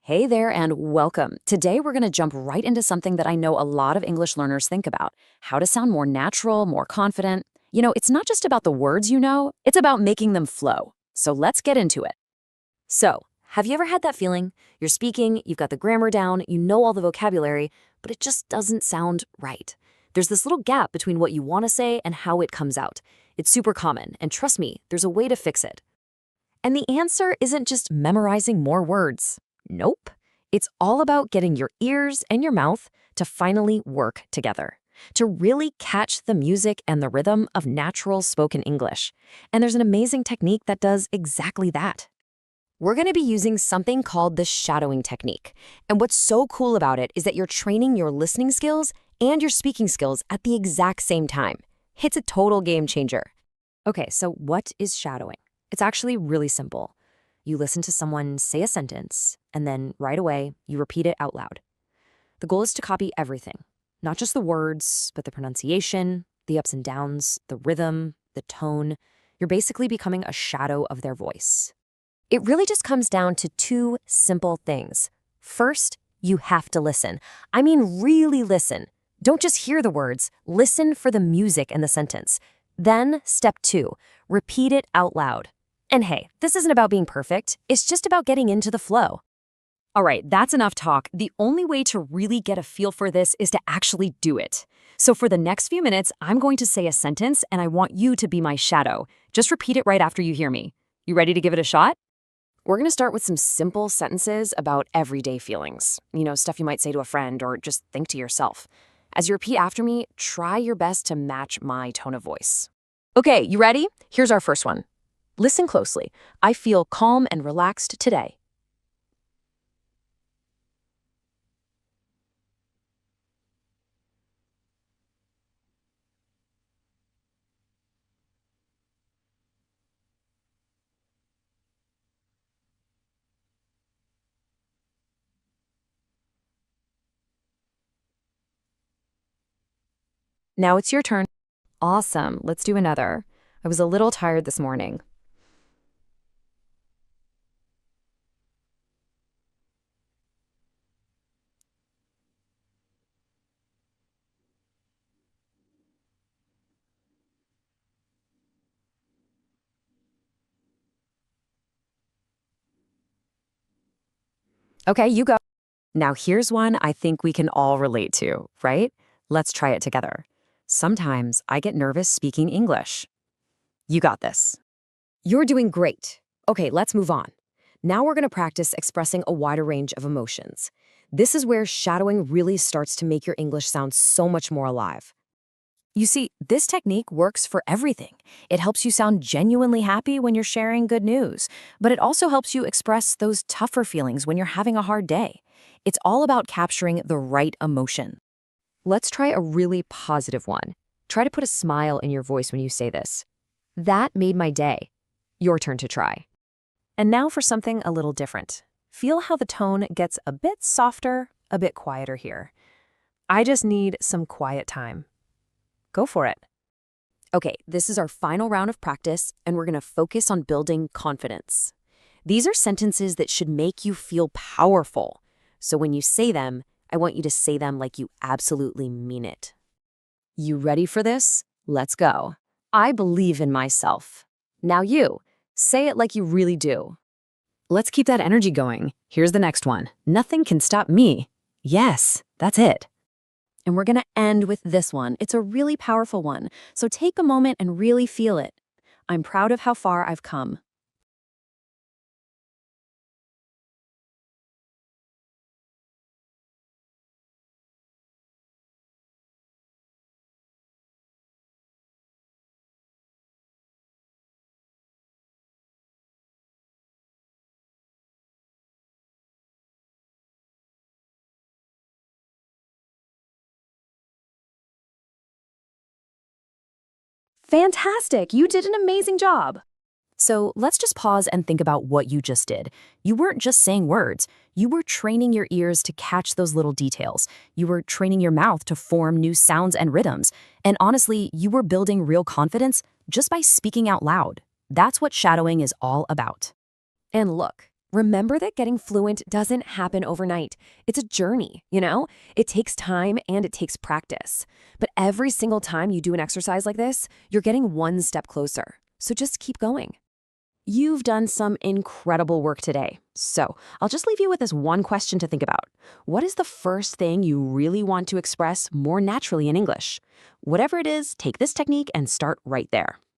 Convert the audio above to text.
Hey there and welcome. Today we're going to jump right into something that I know a lot of English learners think about, how to sound more natural, more confident. It's not just about the words it's about making them flow. So let's get into it. So, have you ever had that feeling? You're speaking, you've got the grammar down, you know all the vocabulary, but it just doesn't sound right. There's this little gap between what you want to say and how it comes out. It's super common, and trust me, there's a way to fix it. And the answer isn't just memorizing more words. Nope. It's all about getting your ears and your mouth to finally work together, to really catch the music and the rhythm of natural spoken English. And there's an amazing technique that does exactly that. We're going to be using something called the shadowing technique. And what's so cool about it is that you're training your listening skills and your speaking skills at the exact same time. It's a total game changer. Okay, so what is shadowing? It's actually really simple. You listen to someone say a sentence, and then right away, you repeat it out loud. The goal is to copy everything, not just the words, but the pronunciation, the ups and downs, the rhythm, the tone. You're basically becoming a shadow of their voice. It really just comes down to two simple things. First, you have to listen. I mean, really listen. Don't just hear the words, listen for the music in the sentence. Then, step 2, repeat it out loud. And hey, this isn't about being perfect, it's just about getting into the flow. All right, that's enough talk. The only way to really get a feel for this is to actually do it. So for the next few minutes, I'm going to say a sentence and I want you to be my shadow. Just repeat it right after you hear me. You ready to give it a shot? We're going to start with some simple sentences about everyday feelings. Stuff you might say to a friend or just think to yourself. As you repeat after me, try your best to match my tone of voice. Okay, you ready? Here's our first one. Listen closely. I feel calm and relaxed today. Now it's your turn. Awesome. Let's do another. I was a little tired this morning. Okay, you go. Now here's one I think we can all relate to, right? Let's try it together. Sometimes I get nervous speaking English. You got this. You're doing great. Okay, let's move on. Now we're going to practice expressing a wider range of emotions. This is where shadowing really starts to make your English sound so much more alive. You see, this technique works for everything. It helps you sound genuinely happy when you're sharing good news, but it also helps you express those tougher feelings when you're having a hard day. It's all about capturing the right emotion. Let's try a really positive one. Try to put a smile in your voice when you say this. That made my day. Your turn to try. And now for something a little different. Feel how the tone gets a bit softer, a bit quieter here. I just need some quiet time. Go for it. Okay, this is our final round of practice, and we're going to focus on building confidence. These are sentences that should make you feel powerful. So when you say them, I want you to say them like you absolutely mean it. You ready for this? Let's go. I believe in myself. Now you, say it like you really do. Let's keep that energy going. Here's the next one. Nothing can stop me. Yes, that's it. And we're going to end with this one. It's a really powerful one. So take a moment and really feel it. I'm proud of how far I've come. Fantastic! You did an amazing job. So let's just pause and think about what you just did. You weren't just saying words. You were training your ears to catch those little details. You were training your mouth to form new sounds and rhythms. And honestly, you were building real confidence just by speaking out loud. That's what shadowing is all about. And look, Remember that getting fluent doesn't happen overnight. It's a journey, you know? It takes time and it takes practice. But every single time you do an exercise like this, you're getting one step closer. So just keep going. You've done some incredible work today. So I'll just leave you with this one question to think about. What is the first thing you really want to express more naturally in English? Whatever it is, take this technique and start right there.